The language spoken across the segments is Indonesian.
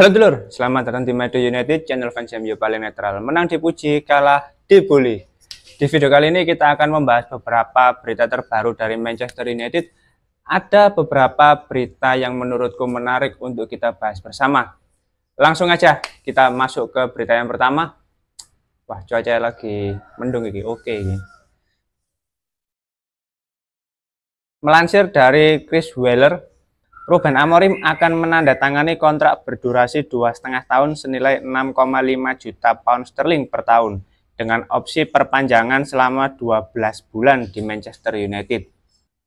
Halo dulur, selamat datang di Madrid United, channel fans MU paling netral. Menang dipuji, kalah dibully. Di video kali ini kita akan membahas beberapa berita terbaru dari Manchester United. Ada beberapa berita yang menurutku menarik untuk kita bahas bersama. Langsung aja kita masuk ke berita yang pertama. Wah, cuaca lagi mendung ini. Oke ini. Melansir dari Chris Wheeler, Ruben Amorim akan menandatangani kontrak berdurasi 2,5 tahun senilai 6,5 juta pound sterling per tahun dengan opsi perpanjangan selama 12 bulan di Manchester United.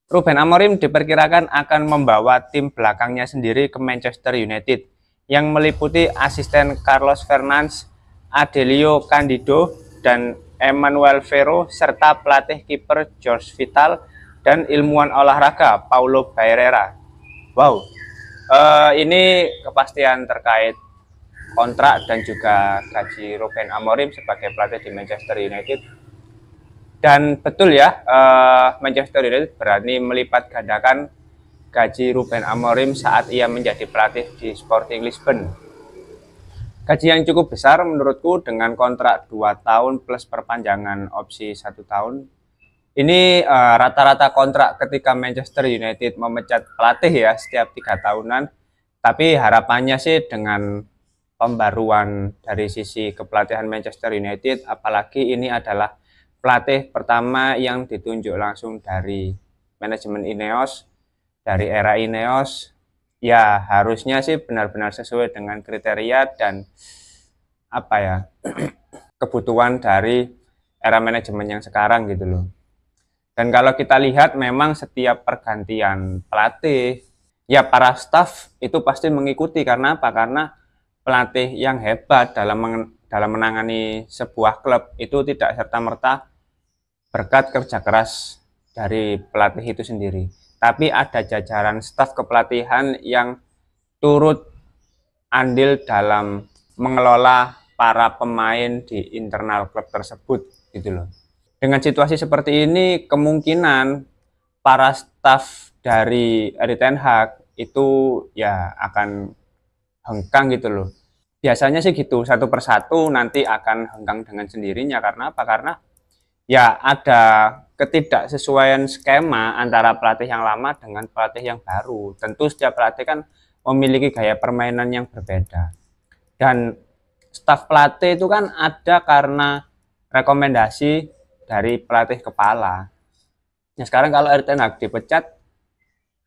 Ruben Amorim diperkirakan akan membawa tim belakangnya sendiri ke Manchester United yang meliputi asisten Carlos Fernandes, Adelio Candido, dan Emmanuel Ferro serta pelatih kiper George Vital dan ilmuwan olahraga Paulo Barreira. Wow, ini kepastian terkait kontrak dan juga gaji Ruben Amorim sebagai pelatih di Manchester United. Dan betul ya, Manchester United berani melipat gandakan gaji Ruben Amorim saat ia menjadi pelatih di Sporting Lisbon. Gaji yang cukup besar menurutku dengan kontrak 2 tahun plus perpanjangan opsi 1 tahun. Ini rata-rata kontrak ketika Manchester United memecat pelatih ya setiap 3 tahunan. Tapi harapannya sih dengan pembaruan dari sisi kepelatihan Manchester United, apalagi ini adalah pelatih pertama yang ditunjuk langsung dari manajemen Ineos, dari era Ineos, ya harusnya sih benar-benar sesuai dengan kriteria dan apa ya kebutuhan dari era manajemen yang sekarang gitu loh. Dan kalau kita lihat memang setiap pergantian pelatih, ya para staff itu pasti mengikuti. Karena apa? Karena pelatih yang hebat dalam menangani sebuah klub itu tidak serta-merta berkat kerja keras dari pelatih itu sendiri. Tapi ada jajaran staf kepelatihan yang turut andil dalam mengelola para pemain di internal klub tersebut gitu loh. Dengan situasi seperti ini, kemungkinan para staf dari Erik ten Hag itu ya akan hengkang gitu loh. Biasanya sih gitu, satu persatu nanti akan hengkang dengan sendirinya. Karena apa? Karena ya ada ketidaksesuaian skema antara pelatih yang lama dengan pelatih yang baru. Tentu setiap pelatih kan memiliki gaya permainan yang berbeda. Dan staf pelatih itu kan ada karena rekomendasi dari pelatih kepala. Nah sekarang kalau Erik ten Hag dipecat,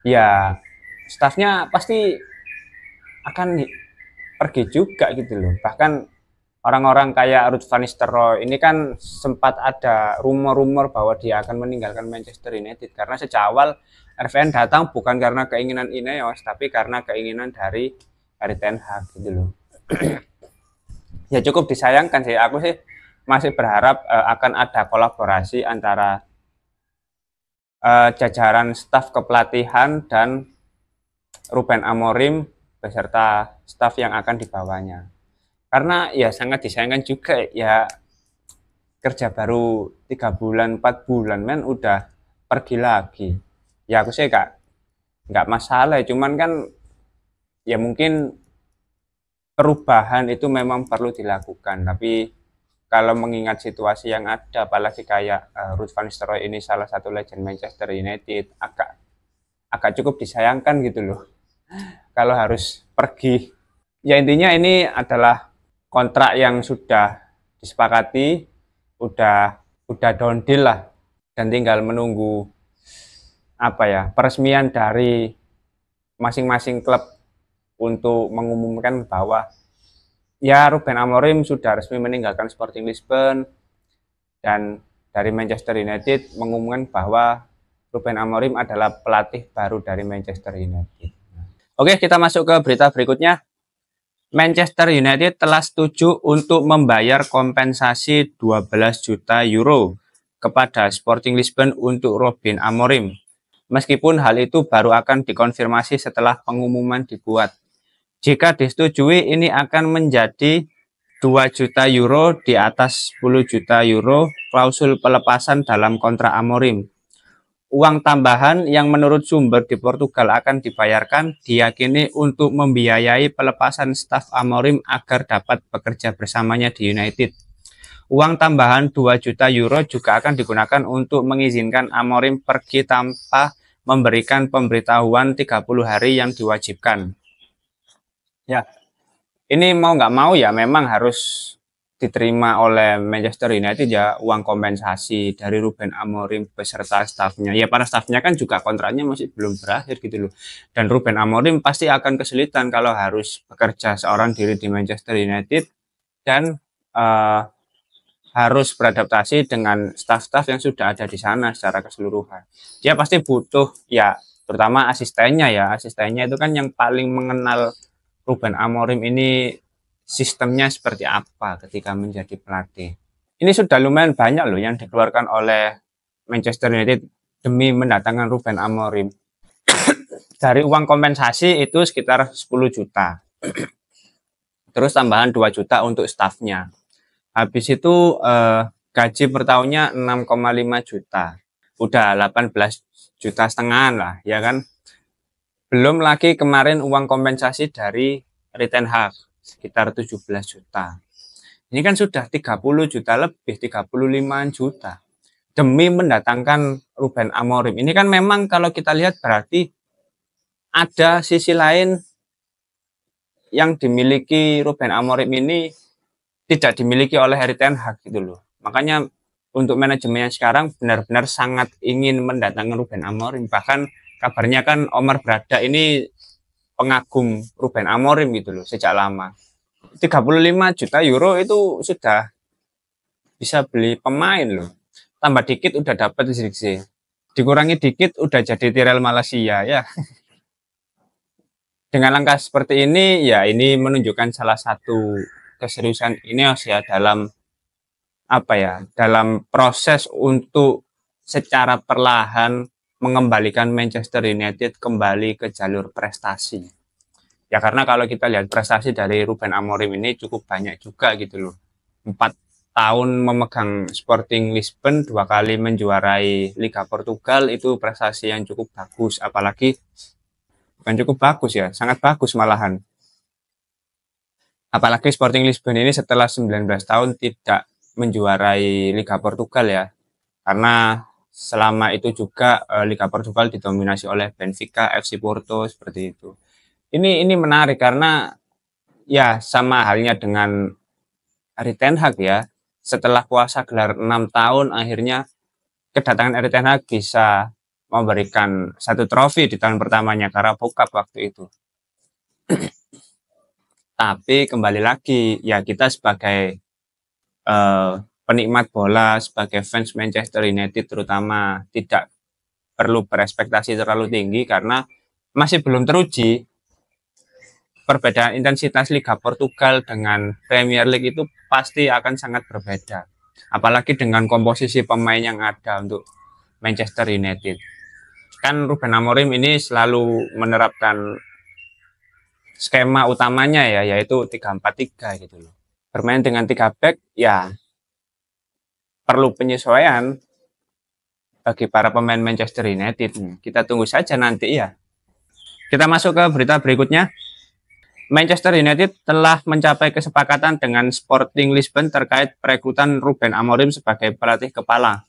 ya stafnya pasti akan pergi juga gitu loh. Bahkan orang-orang kayak Ruud van Nistelrooy ini kan sempat ada rumor-rumor bahwa dia akan meninggalkan Manchester United karena sejak awal RVN datang bukan karena keinginan Ineos tapi karena keinginan dari Erik ten Hag gitu loh. Ya cukup disayangkan sih, aku sih masih berharap akan ada kolaborasi antara jajaran staf kepelatihan dan Ruben Amorim beserta staf yang akan dibawanya. Karena ya sangat disayangkan juga ya kerja baru 3 bulan 4 bulan men udah pergi lagi. Ya aku sih nggak masalah, cuman kan ya mungkin perubahan itu memang perlu dilakukan, tapi kalau mengingat situasi yang ada, apalagi kayak Ruud van Nistelrooy ini salah satu legend Manchester United, agak cukup disayangkan gitu loh. Kalau harus pergi. Ya intinya ini adalah kontrak yang sudah disepakati, udah down deal lah, dan tinggal menunggu apa ya peresmian dari masing-masing klub untuk mengumumkan bahwa ya Ruben Amorim sudah resmi meninggalkan Sporting Lisbon dan dari Manchester United mengumumkan bahwa Ruben Amorim adalah pelatih baru dari Manchester United. Oke, kita masuk ke berita berikutnya. Manchester United telah setuju untuk membayar kompensasi 12 juta euro kepada Sporting Lisbon untuk Ruben Amorim. Meskipun hal itu baru akan dikonfirmasi setelah pengumuman dibuat. Jika disetujui, ini akan menjadi 2 juta euro di atas 10 juta euro klausul pelepasan dalam kontrak Amorim. Uang tambahan yang menurut sumber di Portugal akan dibayarkan diyakini untuk membiayai pelepasan staf Amorim agar dapat bekerja bersamanya di United. Uang tambahan 2 juta euro juga akan digunakan untuk mengizinkan Amorim pergi tanpa memberikan pemberitahuan 30 hari yang diwajibkan. Ya, ini mau nggak mau ya memang harus diterima oleh Manchester United ya uang kompensasi dari Ruben Amorim beserta stafnya. Ya para stafnya kan juga kontraknya masih belum berakhir gitu loh. Dan Ruben Amorim pasti akan kesulitan kalau harus bekerja seorang diri di Manchester United dan harus beradaptasi dengan staf-staf yang sudah ada di sana secara keseluruhan. Dia pasti butuh ya terutama asistennya ya. Asistennya itu kan yang paling mengenal Ruben Amorim ini sistemnya seperti apa ketika menjadi pelatih. Ini sudah lumayan banyak loh yang dikeluarkan oleh Manchester United demi mendatangkan Ruben Amorim. Dari uang kompensasi itu sekitar 10 juta. Terus tambahan 2 juta untuk stafnya. Habis itu gaji per tahunnya 6,5 juta. Udah 18 juta setengah lah, ya kan? Belum lagi kemarin uang kompensasi dari Ten Hag sekitar 17 juta. Ini kan sudah 30 juta lebih, 35 juta. Demi mendatangkan Ruben Amorim. Ini kan memang kalau kita lihat berarti ada sisi lain yang dimiliki Ruben Amorim ini tidak dimiliki oleh Ten Hag gitu loh. Makanya untuk manajemen yang sekarang benar-benar sangat ingin mendatangkan Ruben Amorim. Bahkan kabarnya kan Omar Berada ini pengagum Ruben Amorim gitu loh sejak lama. 35 juta euro itu sudah bisa beli pemain loh. Tambah dikit udah dapat Zirkzee. Dikurangi dikit udah jadi Tyrell Malaysia ya. Dengan langkah seperti ini ya ini menunjukkan salah satu keseriusan Ineos ya dalam apa ya? Dalam proses untuk secara perlahan mengembalikan Manchester United kembali ke jalur prestasi. Ya karena kalau kita lihat prestasi dari Ruben Amorim ini cukup banyak juga gitu loh. 4 tahun memegang Sporting Lisbon, 2 kali menjuarai Liga Portugal itu prestasi yang cukup bagus. Apalagi bukan cukup bagus ya, sangat bagus malahan. Apalagi Sporting Lisbon ini setelah 19 tahun tidak menjuarai Liga Portugal ya. Karena selama itu juga Liga Portugal didominasi oleh Benfica, FC Porto seperti itu. Ini menarik karena ya sama halnya dengan Ten Hag ya. Setelah puasa gelar 6 tahun akhirnya kedatangan Ten Hag bisa memberikan satu trofi di tahun pertamanya Carabao Cup waktu itu. Tapi kembali lagi ya kita sebagai penikmat bola, sebagai fans Manchester United terutama tidak perlu berekspektasi terlalu tinggi karena masih belum teruji perbedaan intensitas Liga Portugal dengan Premier League itu pasti akan sangat berbeda. Apalagi dengan komposisi pemain yang ada untuk Manchester United. Kan Ruben Amorim ini selalu menerapkan skema utamanya ya, yaitu 3-4-3 gitu loh. Bermain dengan 3 back ya perlu penyesuaian bagi para pemain Manchester United. Kita tunggu saja nanti ya. Kita masuk ke berita berikutnya. Manchester United telah mencapai kesepakatan dengan Sporting Lisbon terkait perekrutan Ruben Amorim sebagai pelatih kepala.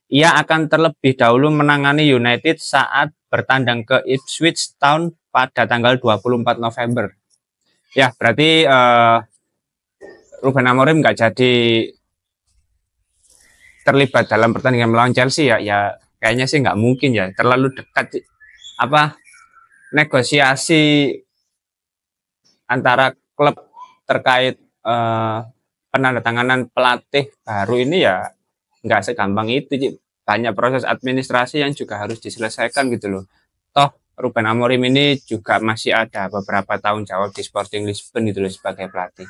Ia akan terlebih dahulu menangani United saat bertandang ke Ipswich Town pada tanggal 24 November. Ya, berarti Ruben Amorim nggak jadi terlibat dalam pertandingan melawan Chelsea ya. Ya kayaknya sih nggak mungkin ya. Terlalu dekat negosiasi antara klub terkait penandatanganan pelatih baru ini ya nggak segampang itu. Banyak proses administrasi yang juga harus diselesaikan gitu loh. Toh Ruben Amorim ini juga masih ada beberapa tahun jawab di Sporting Lisbon gitu loh sebagai pelatih.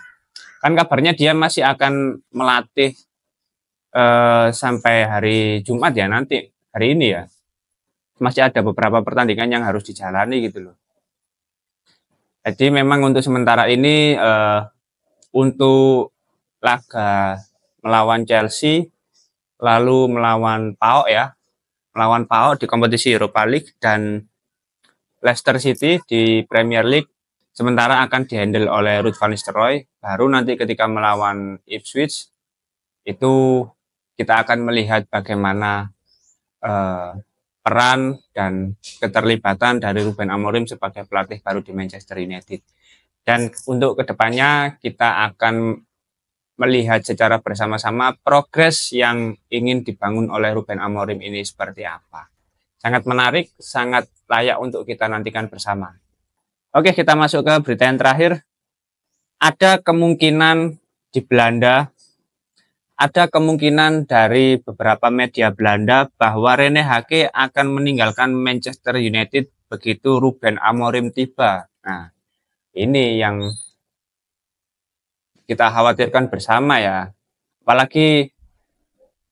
Kan kabarnya dia masih akan melatih sampai hari Jumat ya nanti, hari ini ya. Masih ada beberapa pertandingan yang harus dijalani gitu loh. Jadi memang untuk sementara ini untuk laga melawan Chelsea, lalu melawan PAOK ya, melawan PAOK di kompetisi Europa League dan Leicester City di Premier League. Sementara akan dihandle oleh Ruud van Nistelrooy. Baru nanti ketika melawan Ipswich itu kita akan melihat bagaimana peran dan keterlibatan dari Ruben Amorim sebagai pelatih baru di Manchester United. Dan untuk kedepannya kita akan melihat secara bersama-sama progres yang ingin dibangun oleh Ruben Amorim ini seperti apa. Sangat menarik, sangat layak untuk kita nantikan bersama. Oke, kita masuk ke berita yang terakhir. Ada kemungkinan di Belanda, ada kemungkinan dari beberapa media Belanda bahwa Rene Hake akan meninggalkan Manchester United begitu Ruben Amorim tiba. Nah, ini yang kita khawatirkan bersama ya. Apalagi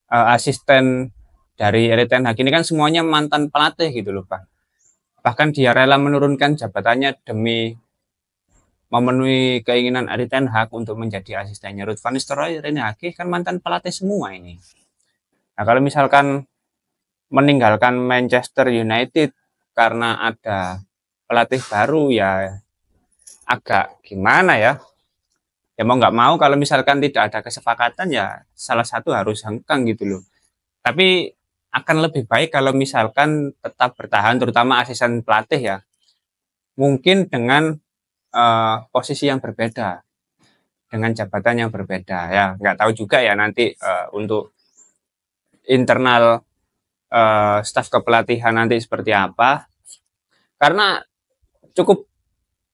asisten dari Erik ten Hag ini kan semuanya mantan pelatih gitu loh Pak. Bahkan dia rela menurunkan jabatannya demi memenuhi keinginan Erik ten Hag untuk menjadi asistennya Ruud van Nistelrooy. Rene Hage kan mantan pelatih semua ini. Nah kalau misalkan meninggalkan Manchester United karena ada pelatih baru ya agak gimana ya. Ya mau nggak mau kalau misalkan tidak ada kesepakatan ya salah satu harus hengkang gitu loh. Tapi akan lebih baik kalau misalkan tetap bertahan, terutama asisten pelatih ya. Mungkin dengan posisi yang berbeda, dengan jabatan yang berbeda ya. Nggak tahu juga ya nanti untuk internal staf kepelatihan nanti seperti apa. Karena cukup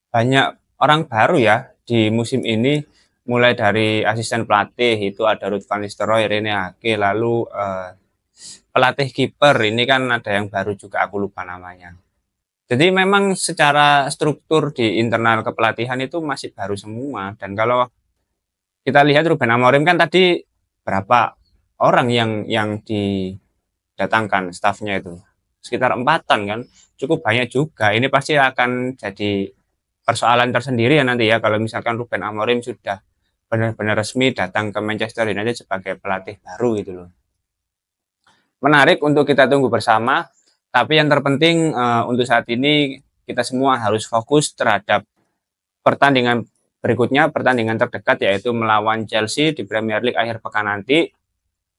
banyak orang baru ya di musim ini, mulai dari asisten pelatih itu ada Ruud van Nistelrooy, Rene Hage, lalu pelatih kiper ini kan ada yang baru juga, aku lupa namanya. Jadi memang secara struktur di internal kepelatihan itu masih baru semua. Dan kalau kita lihat Ruben Amorim kan tadi berapa orang yang didatangkan stafnya itu, sekitar 4-an kan, cukup banyak juga. Ini pasti akan jadi persoalan tersendiri ya nanti ya kalau misalkan Ruben Amorim sudah benar-benar resmi datang ke Manchester United sebagai pelatih baru gitu loh. Menarik untuk kita tunggu bersama, tapi yang terpenting untuk saat ini kita semua harus fokus terhadap pertandingan berikutnya, pertandingan terdekat yaitu melawan Chelsea di Premier League akhir pekan nanti.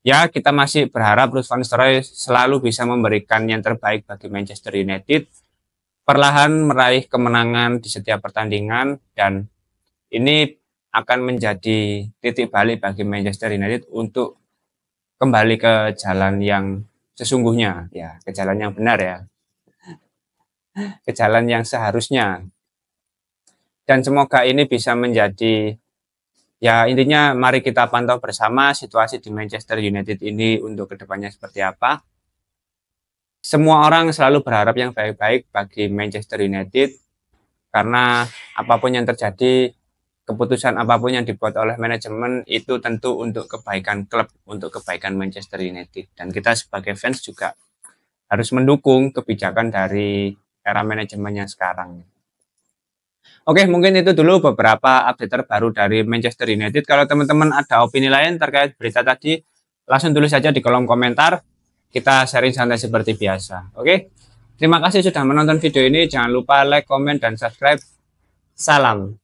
Ya, kita masih berharap Ruud van Nistelrooy selalu bisa memberikan yang terbaik bagi Manchester United, perlahan meraih kemenangan di setiap pertandingan, dan ini akan menjadi titik balik bagi Manchester United untuk kembali ke jalan yang sesungguhnya, ya, ke jalan yang benar ya, ke jalan yang seharusnya. Dan semoga ini bisa menjadi, ya intinya mari kita pantau bersama situasi di Manchester United ini untuk kedepannya seperti apa. Semua orang selalu berharap yang baik-baik bagi Manchester United, karena apapun yang terjadi, keputusan apapun yang dibuat oleh manajemen itu tentu untuk kebaikan klub, untuk kebaikan Manchester United. Dan kita sebagai fans juga harus mendukung kebijakan dari era manajemen yang sekarang. Oke, mungkin itu dulu beberapa update terbaru dari Manchester United. Kalau teman-teman ada opini lain terkait berita tadi, langsung tulis saja di kolom komentar. Kita sharing santai seperti biasa. Oke, terima kasih sudah menonton video ini. Jangan lupa like, komen, dan subscribe. Salam.